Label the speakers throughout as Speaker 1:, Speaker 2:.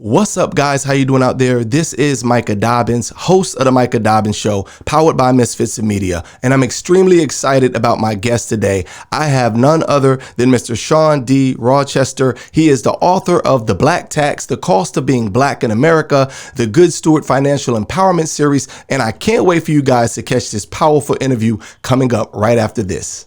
Speaker 1: What's up, guys? How you doing out there? This is Micah Dobbins, host of the Micah Dobbins Show, powered by Misfits of Media, and I'm extremely excited about my guest today. I have none other than Mr. Shawn D. Rochester. He is the author of The Black Tax, The Cost of Being Black in America, the Good Steward Financial Empowerment Series, and I can't wait for you guys to catch this powerful interview coming up right after this.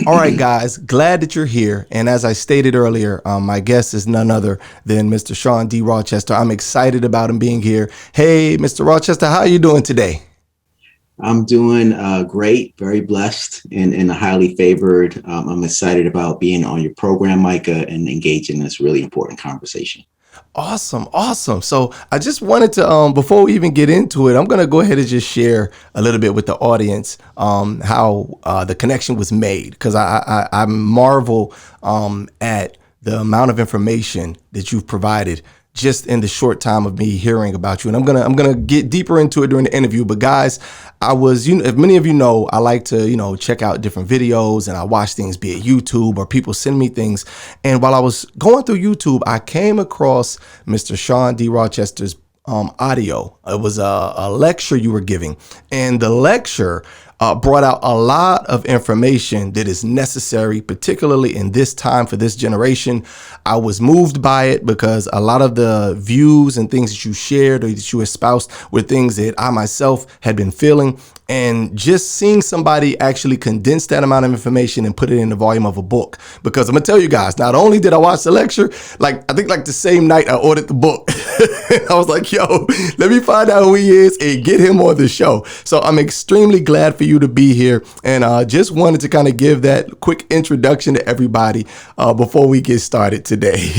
Speaker 1: All right, guys, glad that you're here. And as I stated earlier, my guest is none other than Mr. Shawn D. Rochester. I'm excited about him being here. Hey, Mr. Rochester, how are you doing today?
Speaker 2: I'm doing great, very blessed and highly favored. I'm excited about being on your program, Micah, and engaging in this really important conversation.
Speaker 1: Awesome. So I just wanted to, before we even get into it, I'm going to go ahead and just share a little bit with the audience how the connection was made, because I marvel at the amount of information that you've provided just in the short time of me hearing about you. And I'm gonna get deeper into it during the interview. But guys, if many of you know, I like to, check out different videos, and I watch things, be it YouTube or people send me things. And while I was going through YouTube, I came across Mr. Shawn D. Rochester's audio. It was a lecture you were giving, and the lecture brought out a lot of information that is necessary, particularly in this time for this generation. I was moved by it because a lot of the views and things that you shared or that you espoused were things that I myself had been feeling. And just seeing somebody actually condense that amount of information and put it in the volume of a book. Because I'm gonna tell you guys, not only did I watch the lecture, I think the same night I ordered the book. I was like, yo, let me find out who he is and get him on the show. So I'm extremely glad for you to be here. And just wanted to kind of give that quick introduction to everybody before we get started today.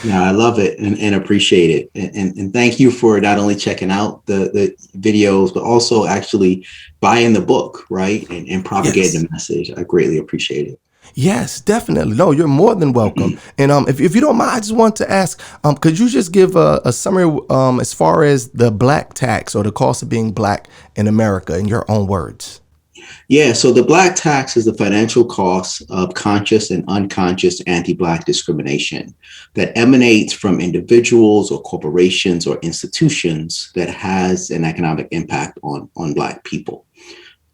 Speaker 2: Yeah, I love it and appreciate it. And thank you for not only checking out the videos, but also actually buying the book, right? And propagating the message. I greatly appreciate it.
Speaker 1: Yes, definitely. No, you're more than welcome. And if you don't mind, I just want to ask, could you just give a summary as far as the black tax or the cost of being black in America in your own words?
Speaker 2: Yeah, so the black tax is the financial cost of conscious and unconscious anti-black discrimination that emanates from individuals or corporations or institutions that has an economic impact on black people,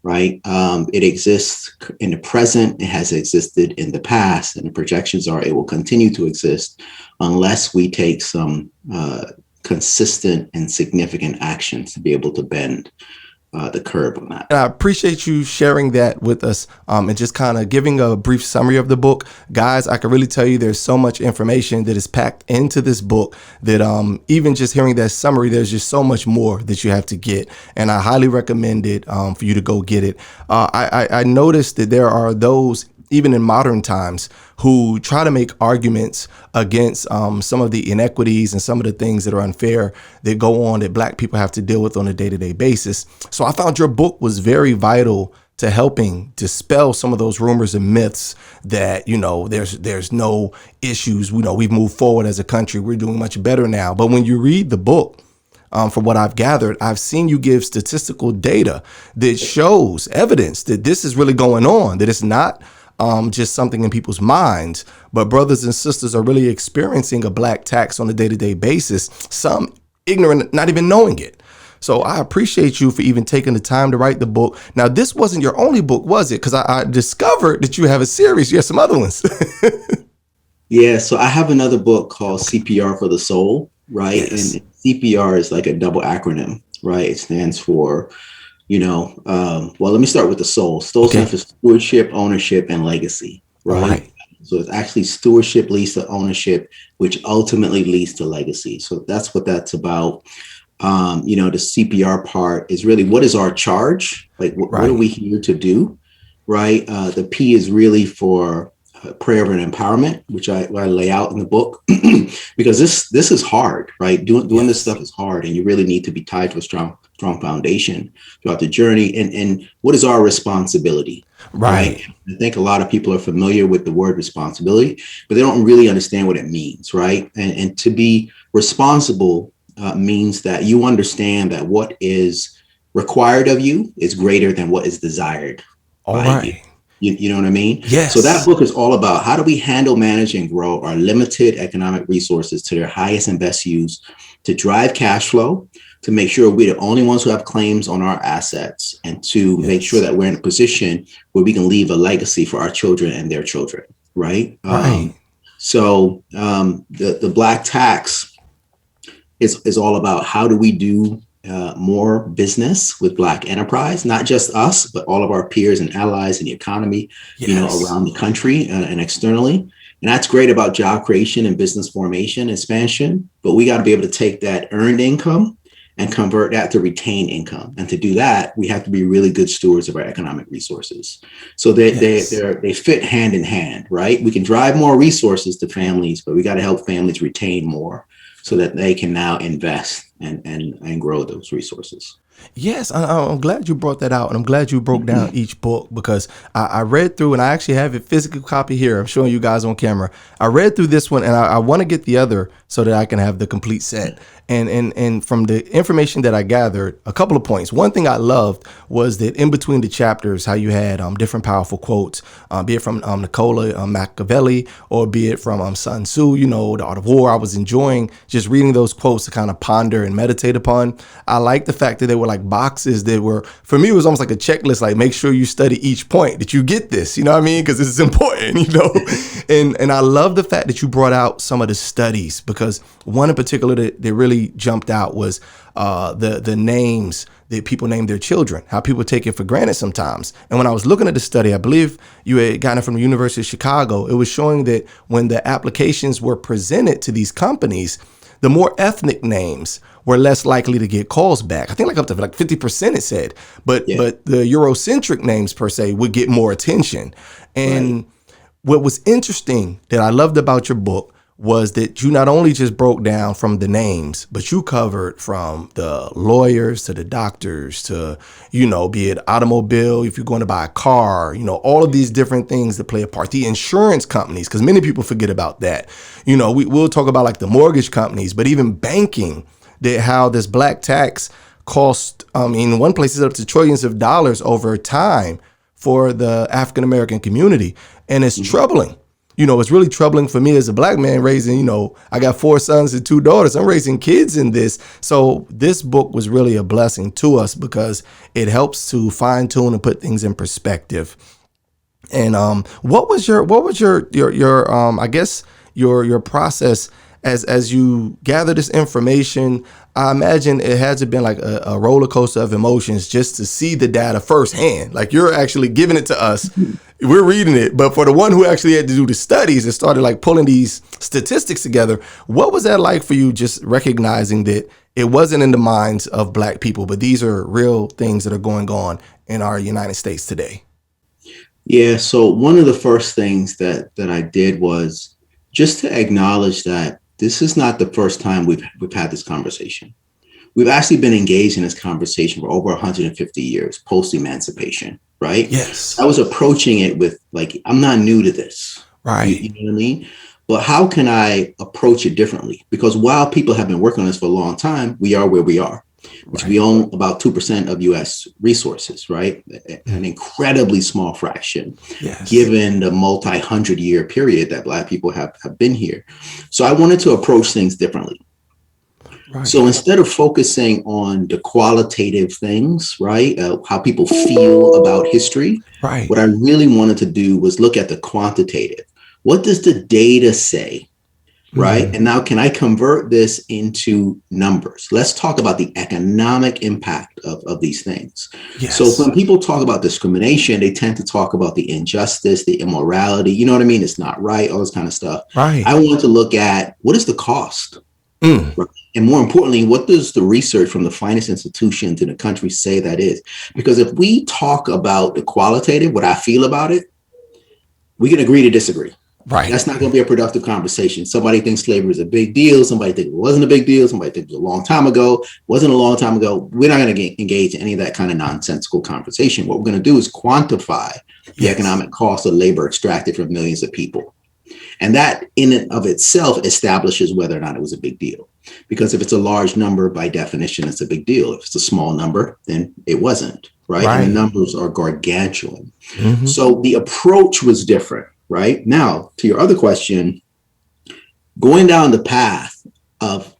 Speaker 2: right? It exists in the present, it has existed in the past, and the projections are it will continue to exist unless we take some consistent and significant actions to be able to bend the curve on that.
Speaker 1: And I appreciate you sharing that with us and just kind of giving a brief summary of the book. Guys, I can really tell you there's so much information that is packed into this book that even just hearing that summary, there's just so much more that you have to get. And I highly recommend it for you to go get it. I noticed that there are those, even in modern times, who try to make arguments against some of the inequities and some of the things that are unfair that go on that black people have to deal with on a day-to-day basis. So I found your book was very vital to helping dispel some of those rumors and myths that, there's no issues. We've moved forward as a country. We're doing much better now. But when you read the book, from what I've gathered, I've seen you give statistical data that shows evidence that this is really going on, that it's not just something in people's minds, but brothers and sisters are really experiencing a black tax on a day-to-day basis, some ignorant, not even knowing it. So I appreciate you for even taking the time to write the book. Now, this wasn't your only book, was it? Because I discovered that you have a series. You have some other ones.
Speaker 2: Yeah, so I have another book called CPR for the Soul, right? Yes. And CPR is like a double acronym, right? It stands for let me start with the soul. Soul stands for stewardship, ownership, and legacy, right? So it's actually stewardship leads to ownership, which ultimately leads to legacy. So that's what that's about. The CPR part is really what is our charge? What are we here to do, right? The P is really for prayer of empowerment, which I lay out in the book, because this is hard, right? Doing this stuff is hard, and you really need to be tied to a strong foundation throughout the journey. And what is our responsibility? right?
Speaker 1: Right.
Speaker 2: I think a lot of people are familiar with the word responsibility, but they don't really understand what it means, right? And to be responsible means that you understand that what is required of you is greater than what is desired
Speaker 1: All
Speaker 2: by you.
Speaker 1: right.
Speaker 2: You know what I mean? So that
Speaker 1: Yes.
Speaker 2: book is all about how do we handle, manage, and grow our limited economic resources to their highest and best use to drive cash flow, to make sure we're the only ones who have claims on our assets, and to make sure
Speaker 1: Yes.
Speaker 2: that we're in a position where we can leave a legacy for our children and their children, right?
Speaker 1: Right.
Speaker 2: The Black Tax is all about how do we do more business with Black enterprise, not just us, but all of our peers and allies in the economy,
Speaker 1: Yes.
Speaker 2: around the country and externally. And that's great about job creation and business formation, expansion. But we got to be able to take that earned income and convert that to retained income. And to do that, we have to be really good stewards of our economic resources. So
Speaker 1: Yes.
Speaker 2: they fit hand in hand, right? We can drive more resources to families, but we got to help families retain more so that they can now invest and grow those resources.
Speaker 1: Yes, I'm glad you brought that out, and I'm glad you broke down each book because I read through, and I actually have a physical copy here. I'm showing you guys on camera. I read through this one, and I want to get the other so that I can have the complete set. And from the information that I gathered, a couple of points. One thing I loved was that in between the chapters, how you had different powerful quotes, be it from Nicola Machiavelli or be it from Sun Tzu, The Art of War. I was enjoying just reading those quotes to kind of ponder and meditate upon. I like the fact that they were like boxes that were, for me, it was almost like a checklist, like make sure you study each point, that you get this, you know what I mean? Because this is important, and I love the fact that you brought out some of the studies, because one in particular that really jumped out was the names that people name their children, how people take it for granted sometimes. And when I was looking at the study, I believe you had gotten it from the University of Chicago, it was showing that when the applications were presented to these companies, the more ethnic names were less likely to get calls back. I think like up to like 50% it said, but
Speaker 2: Yeah.
Speaker 1: the Eurocentric names per se would get more attention. And
Speaker 2: Right.
Speaker 1: what was interesting that I loved about your book was that you not only just broke down from the names, but you covered from the lawyers to the doctors to, be it automobile, if you're going to buy a car, all of these different things that play a part. The insurance companies, because many people forget about that. We'll talk about like the mortgage companies, but even banking, that how this black tax cost, in one place it's up to trillions of dollars over time for the African American community. And it's troubling. It's really troubling for me as a black man raising, I got 4 sons and 2 daughters. I'm raising kids in this. So this book was really a blessing to us because it helps to fine tune and put things in perspective. And what was your I guess your process as you gather this information? I imagine it had to have been like a roller coaster of emotions just to see the data firsthand. Like you're actually giving it to us. We're reading it, but for the one who actually had to do the studies and started like pulling these statistics together, what was that like for you, just recognizing that it wasn't in the minds of black people, but these are real things that are going on in our United States today?
Speaker 2: Yeah. So one of the first things that I did was just to acknowledge that this is not the first time we've had this conversation. We've actually been engaged in this conversation for over 150 years post emancipation, right?
Speaker 1: Yes.
Speaker 2: I was approaching it with like, I'm not new to this. You
Speaker 1: Right.
Speaker 2: know what I mean? But how can I approach it differently? Because while people have been working on this for a long time, we are where we are, which we
Speaker 1: Right.
Speaker 2: own about 2% of US resources, right? An incredibly small fraction,
Speaker 1: Yes.
Speaker 2: given the multi-100-year period that Black people have been here. So I wanted to approach things differently. So
Speaker 1: Right.
Speaker 2: instead of focusing on the qualitative things, right, how people feel about history,
Speaker 1: Right.
Speaker 2: what I really wanted to do was look at the quantitative. What does the data say, right?
Speaker 1: Mm.
Speaker 2: And now can I convert this into numbers? Let's talk about the economic impact of these things. So
Speaker 1: Yes.
Speaker 2: when people talk about discrimination, they tend to talk about the injustice, the immorality, you know what I mean? It's not right, all this kind of stuff. I
Speaker 1: Right.
Speaker 2: want to look at what is the cost?
Speaker 1: Mm.
Speaker 2: Right. And more importantly, what does the research from the finest institutions in the country say that is? Because if we talk about the qualitative, what I feel about it, we can agree to disagree.
Speaker 1: Right.
Speaker 2: That's not going to be a productive conversation. Somebody thinks slavery is a big deal. Somebody thinks it wasn't a big deal. Somebody thinks it was a long time ago. Wasn't a long time ago. We're not going to engage in any of that kind of nonsensical conversation. What we're going to do is quantify the economic cost of labor extracted from millions of people. And that in and of itself establishes whether or not it was a big deal. Because if it's a large number, by definition, it's a big deal. If it's a small number, then it wasn't, right? And the numbers are gargantuan. Mm-hmm. So the approach was different, right? Now, to your other question, going down the path of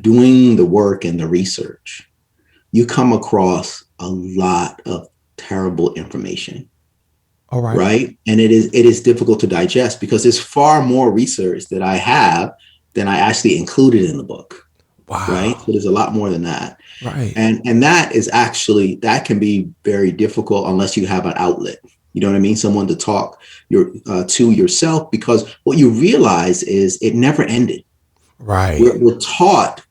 Speaker 2: doing the work and the research, you come across a lot of terrible information. All right. Right. And it is difficult to digest because there's far more research that I have than I actually included in the book. Wow. Right. So there's a lot more than that. Right. And that is actually, that can be very difficult unless you have an outlet. You know what I mean? Someone to talk to yourself, because what you realize is it never ended. Right. We're taught,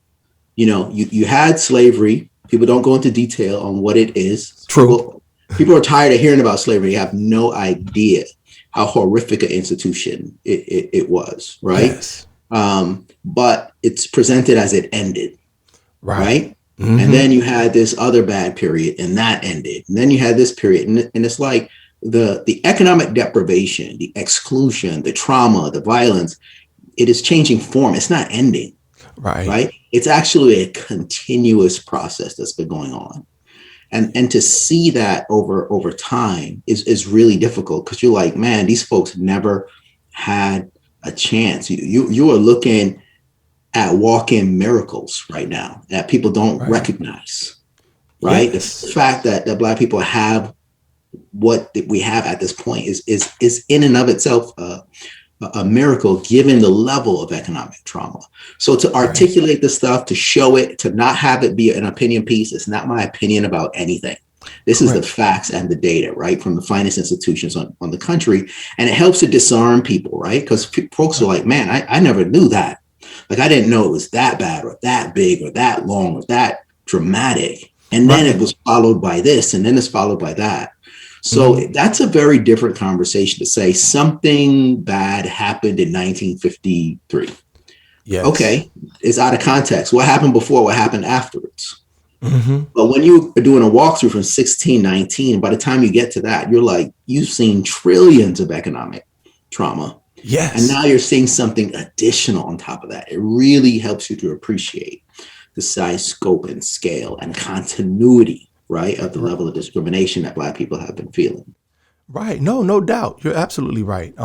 Speaker 2: you had slavery. People don't go into detail on what it is. True. People are tired of hearing about slavery. You have no idea how horrific an institution it was, right? Yes. But it's presented as it ended, right? Mm-hmm. And then you had this other bad period, and that ended. And then you had this period, and it's like the economic deprivation, the exclusion, the trauma, the violence, it is changing form. It's not ending, right? It's actually a continuous process that's been going on. And to see that over time is really difficult, because you're like, man, these folks never had a chance. You are looking at walk-in miracles right now that people don't recognize, right? Yes. The fact that Black people have what we have at this point is in and of itself a miracle, given the level of economic trauma. So to articulate the stuff, to show it, to not have it be an opinion piece, it's not my opinion about anything. This is the facts and the data, right, from the finest institutions on the country. And it helps to disarm people, right? Because folks are like, man, I never knew that. Like, I didn't know it was that bad or that big or that long or that dramatic. And then it was followed by this, and then it's followed by that. So that's a very different conversation to say something bad happened in 1953. Yes. Okay, it's out of context. What happened before? What happened afterwards? Mm-hmm. But when you are doing a walkthrough from 1619, by the time you get to that, you're like, you've seen trillions of economic trauma. Yes. And now you're seeing something additional on top of that. It really helps you to appreciate the size, scope, and scale and continuity, right, of the level of discrimination that Black people have been feeling.
Speaker 1: Right. No doubt. You're absolutely right.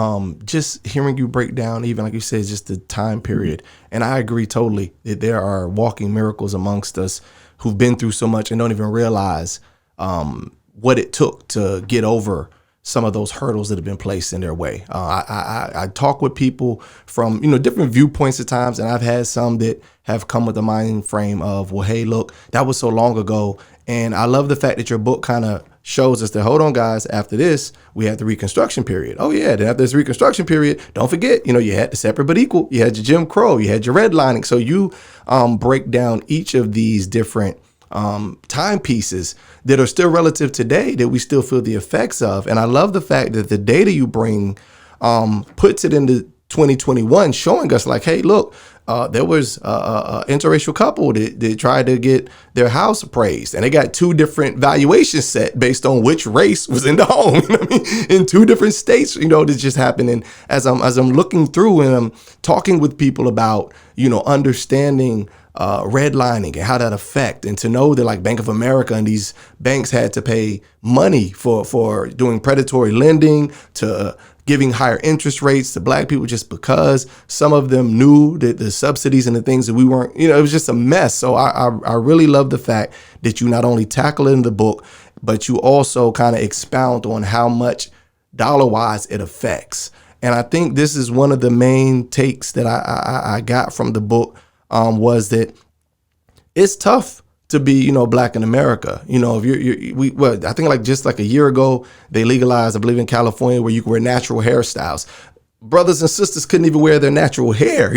Speaker 1: Just hearing you break down, even like you said, just the time period. And I agree totally that there are walking miracles amongst us who've been through so much and don't even realize what it took to get over some of those hurdles that have been placed in their way. I talk with people from, different viewpoints at times, and I've had some that have come with the mind frame of, well, hey, look, that was so long ago. And I love the fact that your book kind of shows us that, hold on, guys, after this, we have the Reconstruction period. Oh, yeah. Then after this Reconstruction period, don't forget, you had the separate but equal. You had your Jim Crow. You had your redlining. So you break down each of these different timepieces that are still relative today that we still feel the effects of. And I love the fact that the data you bring puts it into 2021, showing us like, hey, look, there was a interracial couple that tried to get their house appraised, and they got two different valuations set based on which race was in the home. In two different states, this just happened. And as I'm looking through and I'm talking with people about, understanding redlining and how that affect, and to know that like Bank of America and these banks had to pay money for doing predatory lending, to giving higher interest rates to Black people just because some of them knew that the subsidies and the things that we weren't, it was just a mess. So I really love the fact that you not only tackle it in the book, but you also kind of expound on how much dollar-wise it affects. And I think this is one of the main takes that I got from the book, was that it's tough to be, Black in America. If I think just like a year ago, they legalized, I believe in California, where you can wear natural hairstyles. Brothers and sisters couldn't even wear their natural hair,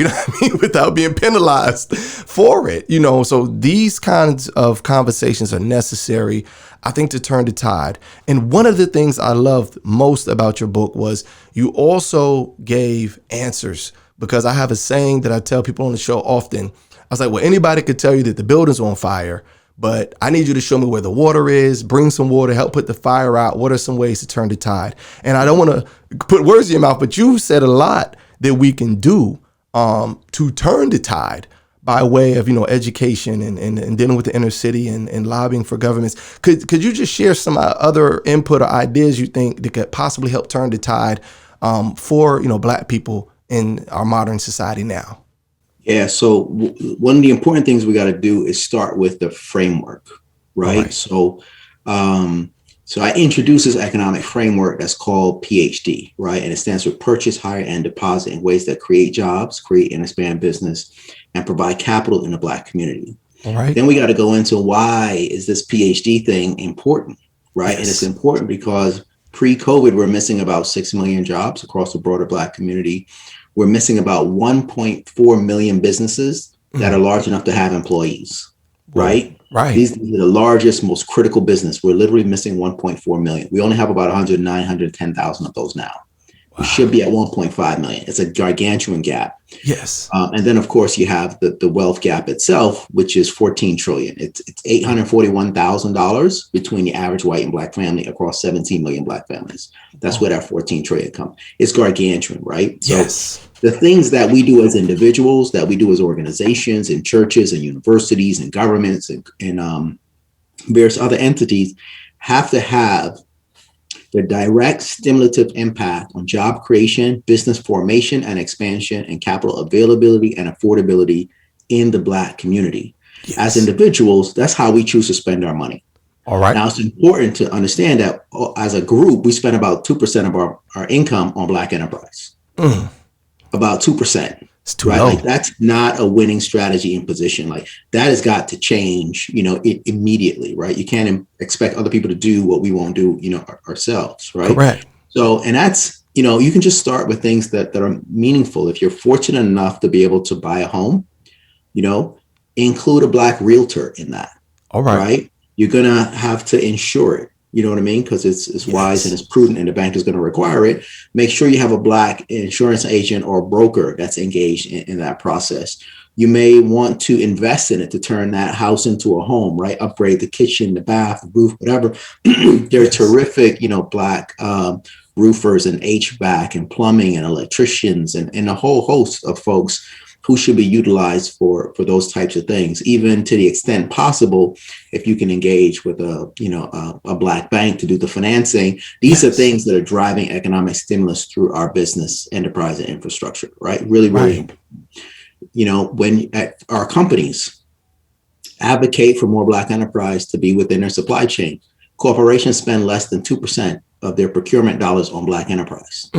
Speaker 1: without being penalized for it, So these kinds of conversations are necessary, I think, to turn the tide. And one of the things I loved most about your book was you also gave answers, because I have a saying that I tell people on the show often. I was like, well, anybody could tell you that the building's on fire, but I need you to show me where the water is, bring some water, help put the fire out. What are some ways to turn the tide? And I don't want to put words in your mouth, but you said a lot that we can do to turn the tide by way of, education and dealing with the inner city and lobbying for governments. Could you just share some other input or ideas you think that could possibly help turn the tide for, Black people in our modern society now?
Speaker 2: Yeah. So one of the important things we got to do is start with the framework, right? So I introduced this economic framework that's called PHD, right? And it stands for Purchase, Hire, and Deposit in ways that create jobs, create and expand business, and provide capital in the Black community.
Speaker 1: All right.
Speaker 2: Then we got to go into why is this PHD thing important, right?
Speaker 1: Yes.
Speaker 2: And it's important because pre-COVID, we're missing about 6 million jobs across the broader Black community. We're missing about 1.4 million businesses that are large enough to have employees, right?
Speaker 1: Right.
Speaker 2: These are the largest, most critical business. We're literally missing 1.4 million. We only have about 110,000 of those now. We should be at 1.5 million. It's a gargantuan gap.
Speaker 1: Yes.
Speaker 2: And then, of course, you have the wealth gap itself, which is 14 trillion. It's $841,000 between the average white and Black family across 17 million Black families. That's where that 14 trillion comes. It's gargantuan, right? So
Speaker 1: yes.
Speaker 2: The things that we do as individuals, that we do as organizations and churches and universities and governments and various other entities have to have the direct stimulative impact on job creation, business formation and expansion, and capital availability and affordability in the Black community. Yes. As individuals, that's how we choose to spend our money.
Speaker 1: All right.
Speaker 2: Now, it's important to understand that as a group, we spend about 2% of our income on Black enterprise. About 2%.
Speaker 1: It's too
Speaker 2: right?
Speaker 1: low.
Speaker 2: Like, that's not a winning strategy and position. Like, that has got to change, immediately, right? You can't expect other people to do what we won't do, ourselves, right?
Speaker 1: Correct.
Speaker 2: So, and that's, you can just start with things that are meaningful. If you're fortunate enough to be able to buy a home, include a Black realtor in that.
Speaker 1: All right.
Speaker 2: Right? You're going to have to insure it. You know what I mean? Because it's wise and it's prudent and the bank is going to require it. Make sure you have a Black insurance agent or broker that's engaged in that process. You may want to invest in it to turn that house into a home, right? Upgrade the kitchen, the bath, the roof, whatever. There are terrific, Black roofers and HVAC and plumbing and electricians and a whole host of folks who should be utilized for those types of things, even to the extent possible. If you can engage with a Black bank to do the financing, these are things that are driving economic stimulus through our business, enterprise, and infrastructure, right? Really, really important. When at our companies advocate for more Black enterprise to be within their supply chain, corporations spend less than 2% of their procurement dollars on Black enterprise,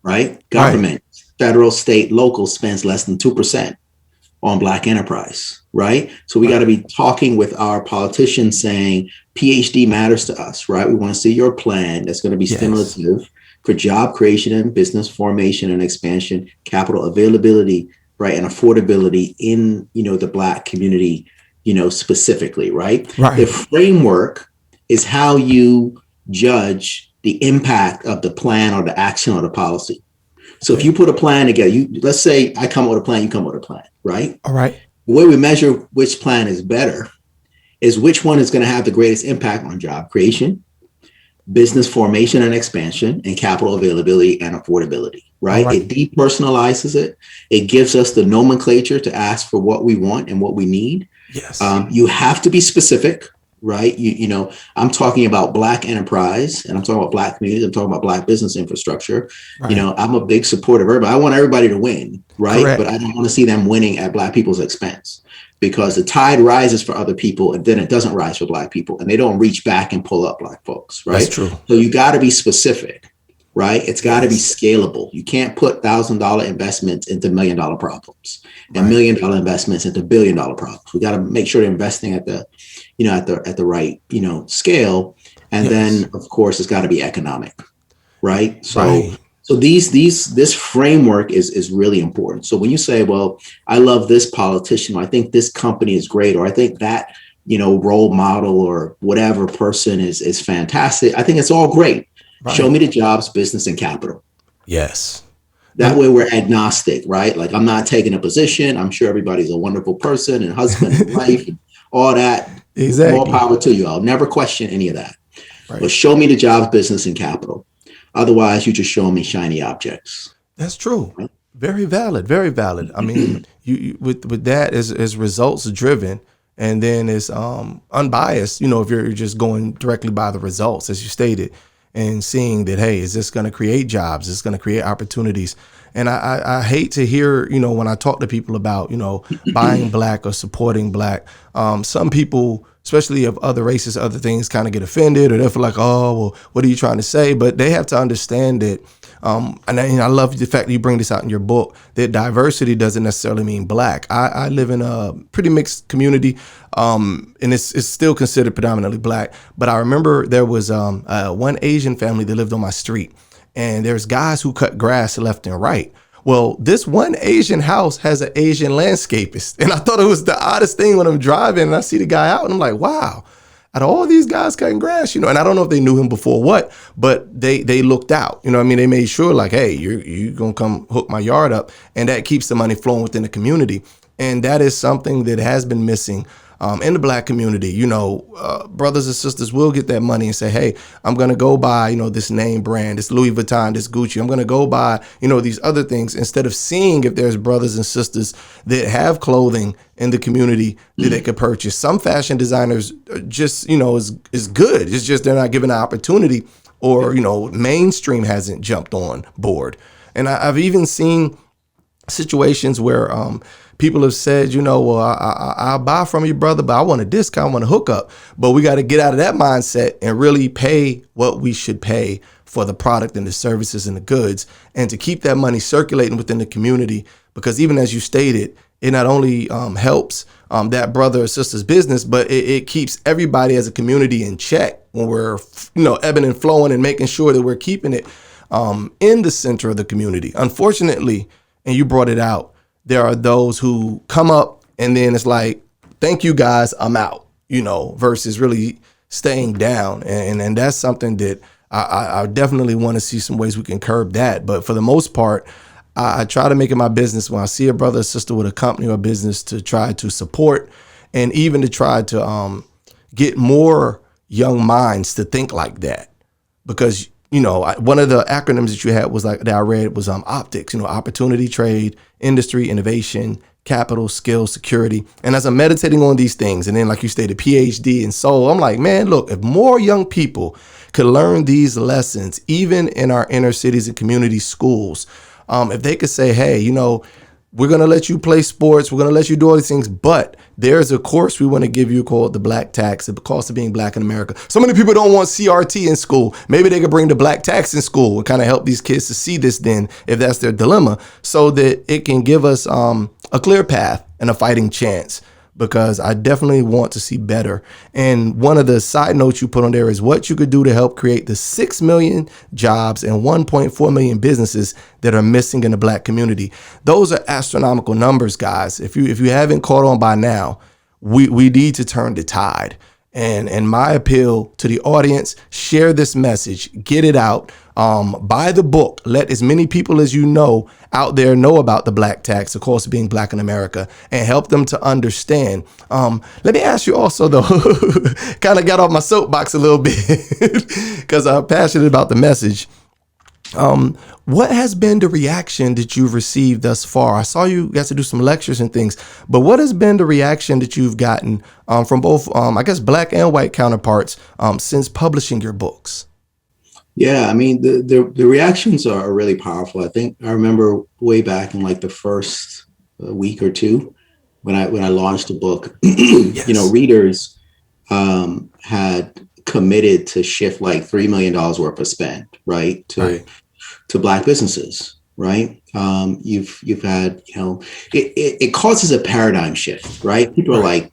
Speaker 2: right? Government, federal, state, local spends less than 2% on Black enterprise, right? So we got to be talking with our politicians saying PhD matters to us, right? We want to see your plan that's going to be stimulative for job creation and business formation and expansion, capital availability, right? And affordability in, the Black community, specifically, right? The framework is how you judge the impact of the plan or the action or the policy. So if you put a plan together, let's say I come up with a plan, you come up with a plan, right?
Speaker 1: All right.
Speaker 2: The way we measure which plan is better is which one is going to have the greatest impact on job creation, business formation and expansion, and capital availability and affordability, right? It depersonalizes it. It gives us the nomenclature to ask for what we want and what we need.
Speaker 1: Yes.
Speaker 2: You have to be specific. Right. I'm talking about Black enterprise and I'm talking about Black communities. I'm talking about Black business infrastructure. Right. I'm a big supporter of everybody. I want everybody to win. Right. Correct. But I don't want to see them winning at Black people's expense, because the tide rises for other people and then it doesn't rise for Black people and they don't reach back and pull up Black folks. Right.
Speaker 1: That's true.
Speaker 2: So you got to be specific. Right. It's got to be scalable. You can't put $1,000 investments into $1 million problems and $1 million investments into $1 billion problems. We got to make sure they're investing at the right, scale. And then, of course, it's got to be economic. Right. So this framework is really important. So when you say, well, I love this politician, or I think this company is great, or I think that, role model or whatever person is fantastic, I think it's all great. Right. Show me the jobs, business, and capital.
Speaker 1: Yes.
Speaker 2: That way we're agnostic, right? Like, I'm not taking a position. I'm sure everybody's a wonderful person and husband and wife and all that. More
Speaker 1: Exactly.
Speaker 2: power to you. I'll never question any of that. But
Speaker 1: Right.
Speaker 2: show me the jobs, business, and capital. Otherwise, you're just showing me shiny objects.
Speaker 1: That's true.
Speaker 2: Right?
Speaker 1: Very valid. Very valid. I mean, you with that is results driven, and then it's unbiased. You know, if you're just going directly by the results, as you stated, and seeing that, hey, is this going to create jobs? Is this going to create opportunities? And I hate to hear, you know, when I talk to people about, you know, buying black or supporting black, some people, especially of other races, other things, kind of get offended, or they feel like, oh, well, what are you trying to say? But they have to understand that. And I love the fact that you bring this out in your book, that diversity doesn't necessarily mean black. I live in a pretty mixed community, and it's still considered predominantly black. But I remember there was one Asian family that lived on my street, and there's guys who cut grass left and right. Well, this one Asian house has an Asian landscapist, and I thought it was the oddest thing when I'm driving and I see the guy out, and I'm like, wow. Out of all these guys cutting grass, you know, and I don't know if they knew him before what, but they looked out. You know what I mean? They made sure like, hey, you're going to come hook my yard up. And that keeps the money flowing within the community. And that is something that has been missing in the black community. You know, brothers and sisters will get that money and say, hey, I'm going to go buy, you know, this name brand, this Louis Vuitton, this Gucci. I'm going to go buy, you know, these other things, instead of seeing if there's brothers and sisters that have clothing in the community that they could purchase. Some fashion designers just, you know, is good. It's just they're not given an opportunity, or, you know, mainstream hasn't jumped on board. And I've even seen situations where people have said, you know, well, I'll buy from you, brother, but I want a discount, I want a hookup. But we got to get out of that mindset and really pay what we should pay for the product and the services and the goods, and to keep that money circulating within the community. Because even as you stated, it not only helps that brother or sister's business, but it keeps everybody as a community in check when we're, you know, ebbing and flowing, and making sure that we're keeping it in the center of the community. Unfortunately, and you brought it out, there are those who come up and then it's like, thank you guys, I'm out, you know, versus really staying down. And that's something that I definitely want to see some ways we can curb that. But for the most part, I try to make it my business when I see a brother or sister with a company or business to try to support, and even to try to get more young minds to think like that. Because, you know, one of the acronyms that you had was like that I read was optics, you know, opportunity, trade, industry, innovation, capital, skill, security. And as I'm meditating on these things, and then like you stated, PhD and soul, I'm like, man, look, if more young people could learn these lessons, even in our inner cities and community schools, if they could say, hey, you know, we're going to let you play sports, we're going to let you do all these things, but there's a course we want to give you called the Black Tax, the cost of being black in America. So many people don't want CRT in school. Maybe they could bring the Black Tax in school and kind of help these kids to see this then, if that's their dilemma, so that it can give us a clear path and a fighting chance. Because I definitely want to see better. And one of the side notes you put on there is what you could do to help create the 6 million jobs and 1.4 million businesses that are missing in the black community. Those are astronomical numbers, guys. If you haven't caught on by now, we need to turn the tide. And my appeal to the audience, share this message, get it out, buy the book, let as many people as you know out there know about the Black Tax, the cost of being black in America, and help them to understand. Let me ask you also though, kind of got off my soapbox a little bit because I'm passionate about the message. What has been the reaction that you've received thus far? I saw you got to do some lectures and things, but what has been the reaction that you've gotten from both, I guess, black and white counterparts since publishing your books?
Speaker 2: Yeah, I mean, the reactions are really powerful. I think I remember way back in like the first week or two when I launched the book,
Speaker 1: Yes.
Speaker 2: you know, readers had committed to shift like $3 million worth of spend, right? To black businesses, right? You've had, you know, it causes a paradigm shift, right? People are like,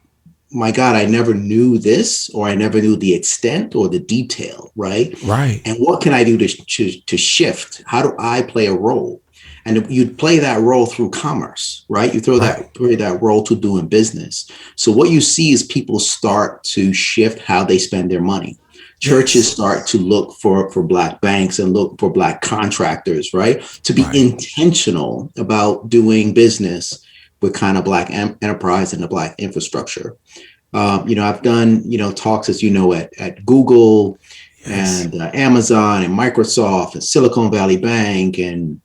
Speaker 2: my God, I never knew this, or I never knew the extent or the detail, right?
Speaker 1: Right.
Speaker 2: And what can I do to shift? How do I play a role? And you'd play that role through commerce, right? You throw that role to doing business. So what you see is people start to shift how they spend their money. Churches start to look for black banks and look for black contractors, right? To be intentional about doing business with kind of black enterprise and the black infrastructure. I've done, talks, as you know, at Google
Speaker 1: Yes.
Speaker 2: and Amazon and Microsoft and Silicon Valley Bank and,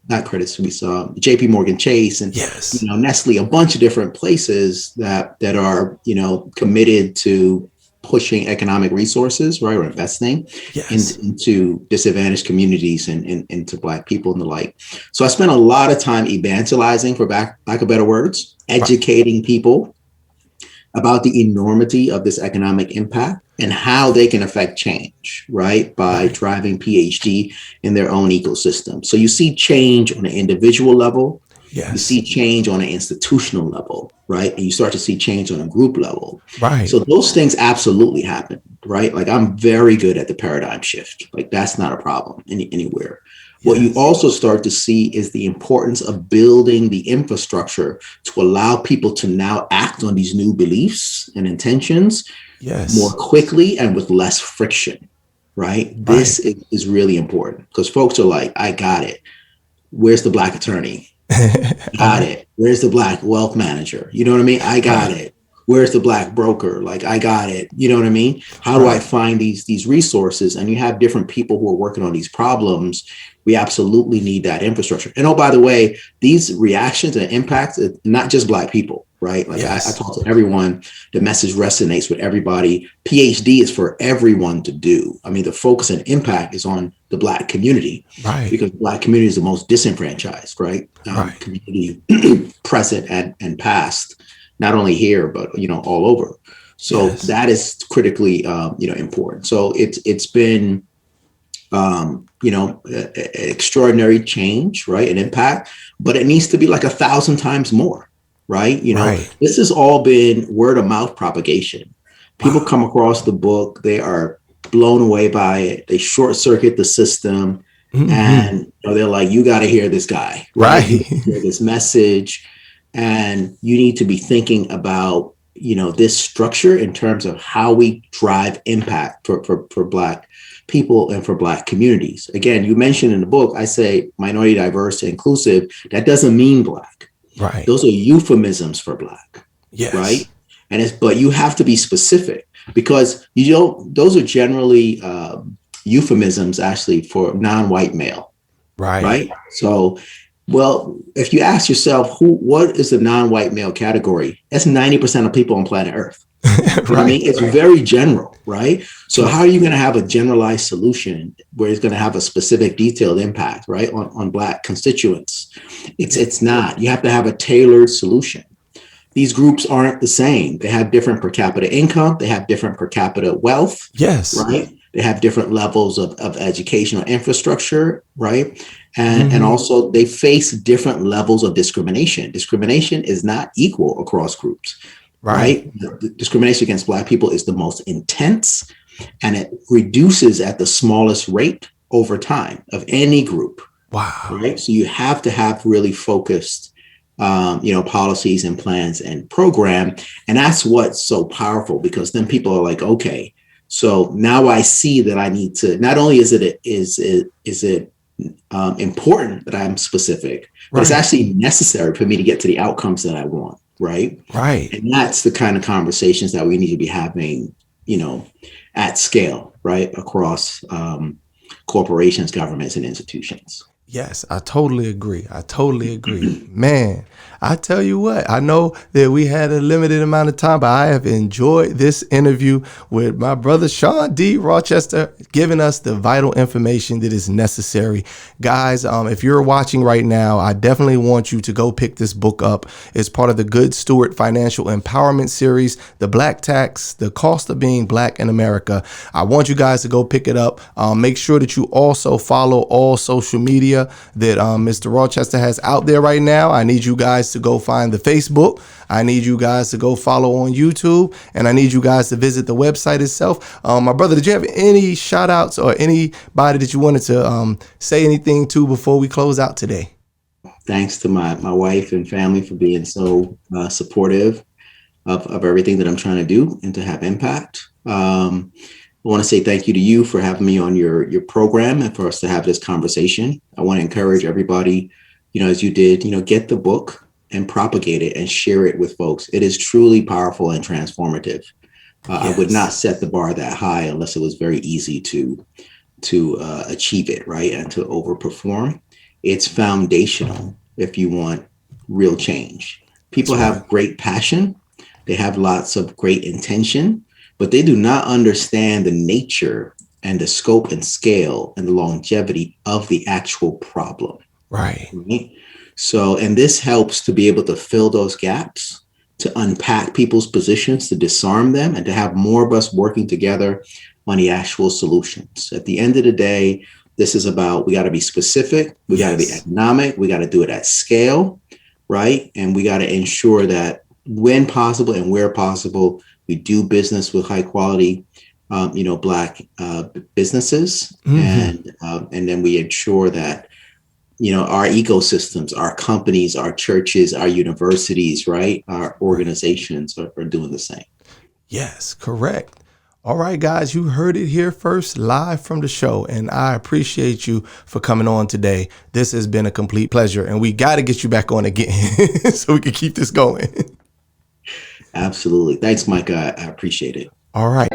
Speaker 2: not Credit Suisse, JP Morgan Chase and,
Speaker 1: Yes.
Speaker 2: Nestle, a bunch of different places that are, committed to pushing economic resources, right, or investing
Speaker 1: Yes.
Speaker 2: into disadvantaged communities and into Black people and the like. So I spent a lot of time evangelizing, for lack of better words,
Speaker 1: Right.
Speaker 2: educating people about the enormity of this economic impact and how they can affect change, right? By
Speaker 1: Right.
Speaker 2: driving PhD in their own ecosystem. So you see change on an individual level, you
Speaker 1: Yes.
Speaker 2: see change on an institutional level, right? And you start to see change on a group level.
Speaker 1: Right.
Speaker 2: So those things absolutely happen, right? Like I'm very good at the paradigm shift. Like that's not a problem anywhere. What you
Speaker 1: Yes.
Speaker 2: also start to see is the importance of building the infrastructure to allow people to now act on these new beliefs and intentions more
Speaker 1: Yes.
Speaker 2: quickly and with less friction, right?
Speaker 1: Right.
Speaker 2: This is really important because folks are like, I got it. Where's the Black attorney? Got
Speaker 1: Right.
Speaker 2: it. Where's the Black wealth manager? You know what I mean? I got
Speaker 1: Right.
Speaker 2: it. Where's the Black broker? Like I got it. You know what I mean? How do I
Speaker 1: Right.
Speaker 2: find these resources? And you have different people who are working on these problems. We absolutely need that infrastructure. And oh, by the way, these reactions and impacts, not just Black people, right? Like I
Speaker 1: Yes.
Speaker 2: talk to everyone. The message resonates with everybody. PhD is for everyone to do. I mean, the focus and impact is on the Black community
Speaker 1: Right.
Speaker 2: because the Black community is the most disenfranchised, right?
Speaker 1: Right.
Speaker 2: Community present and past, not only here but all over. So
Speaker 1: Yes.
Speaker 2: that is critically important. So it's been extraordinary change, right, and impact, but it needs to be like 1,000 times more, right?
Speaker 1: Right.
Speaker 2: This has all been word of mouth propagation. People
Speaker 1: Wow.
Speaker 2: come across the book, they are blown away by it, they short circuit the system,
Speaker 1: Hmm.
Speaker 2: and they're like, you got to hear this guy, right? You
Speaker 1: Right.
Speaker 2: gotta hear this message, and you need to be thinking about this structure in terms of how we drive impact for Black people and for Black communities. Again, you mentioned in the book, I say minority, diverse, inclusive. That doesn't mean Black.
Speaker 1: Right.
Speaker 2: Those are euphemisms for Black, right?
Speaker 1: Yes.
Speaker 2: But you have to be specific because those are generally euphemisms actually for non-white male,
Speaker 1: Right.
Speaker 2: right? So, well, if you ask yourself, what is the non-white male category? That's 90% of people on planet Earth. You know what I
Speaker 1: Right.
Speaker 2: mean? It's very general, right? So
Speaker 1: True.
Speaker 2: how are you going to have a generalized solution where it's going to have a specific detailed impact, right, on Black constituents?
Speaker 1: Yeah.
Speaker 2: It's not. You have to have a tailored solution. These groups aren't the same. They have different per capita income. They have different per capita wealth,
Speaker 1: Yes.
Speaker 2: right? They have different levels of educational infrastructure, right? And
Speaker 1: Hmm.
Speaker 2: also they face different levels of discrimination. Discrimination is not equal across groups,
Speaker 1: Right.
Speaker 2: right? The discrimination against Black people is the most intense, and it reduces at the smallest rate over time of any group,
Speaker 1: Wow.
Speaker 2: right? So you have to have really focused policies and plans and program. And that's what's so powerful because then people are like, okay, so now I see that I need to, not only is it important that I'm specific, but it's
Speaker 1: Right.
Speaker 2: actually necessary for me to get to the outcomes that I want. Right.
Speaker 1: Right.
Speaker 2: And that's the kind of conversations that we need to be having, at scale, right, across corporations, governments, and institutions.
Speaker 1: Yes, I totally agree. I totally agree. Man, I tell you what, I know that we had a limited amount of time, but I have enjoyed this interview with my brother Shawn D. Rochester, giving us the vital information that is necessary. Guys, if you're watching right now, I definitely want you to go pick this book up. It's part of the Good Steward Financial Empowerment Series, The Black Tax, The Cost of Being Black in America. I want you guys to go pick it up. Make sure that you also follow all social media that Mr. Rochester has out there right now. I need you guys to go find the Facebook. I need you guys to go follow on YouTube, and I need you guys to visit the website itself. My brother, did you have any shout outs or anybody that you wanted to say anything to before we close out today?
Speaker 2: Thanks to my wife and family for being so supportive of everything that I'm trying to do and to have impact. I want to say thank you to you for having me on your program and for us to have this conversation. I want to encourage everybody, as you did, get the book and propagate it and share it with folks. It is truly powerful and transformative. I would not set the bar that high unless it was very easy to achieve it, right? And to overperform. It's foundational if you want real change. People have great passion. They have lots of great intention, but they do not understand the nature and the scope and scale and the longevity of the actual problem.
Speaker 1: Right.
Speaker 2: So, and this helps to be able to fill those gaps, to unpack people's positions, to disarm them, and to have more of us working together on the actual solutions. At the end of the day, this is about, we got to be specific, we got to be economic, we got to do it at scale, right? And we got to ensure that when possible and where possible, we do business with high quality, Black businesses, and then we ensure that our ecosystems, our companies, our churches, our universities, right, our organizations are doing the same.
Speaker 1: Yes, correct. All right, guys, you heard it here first, live from the show, and I appreciate you for coming on today. This has been a complete pleasure, and we got to get you back on again so we can keep this going.
Speaker 2: Absolutely. Thanks, Micah. I appreciate it.
Speaker 1: All right.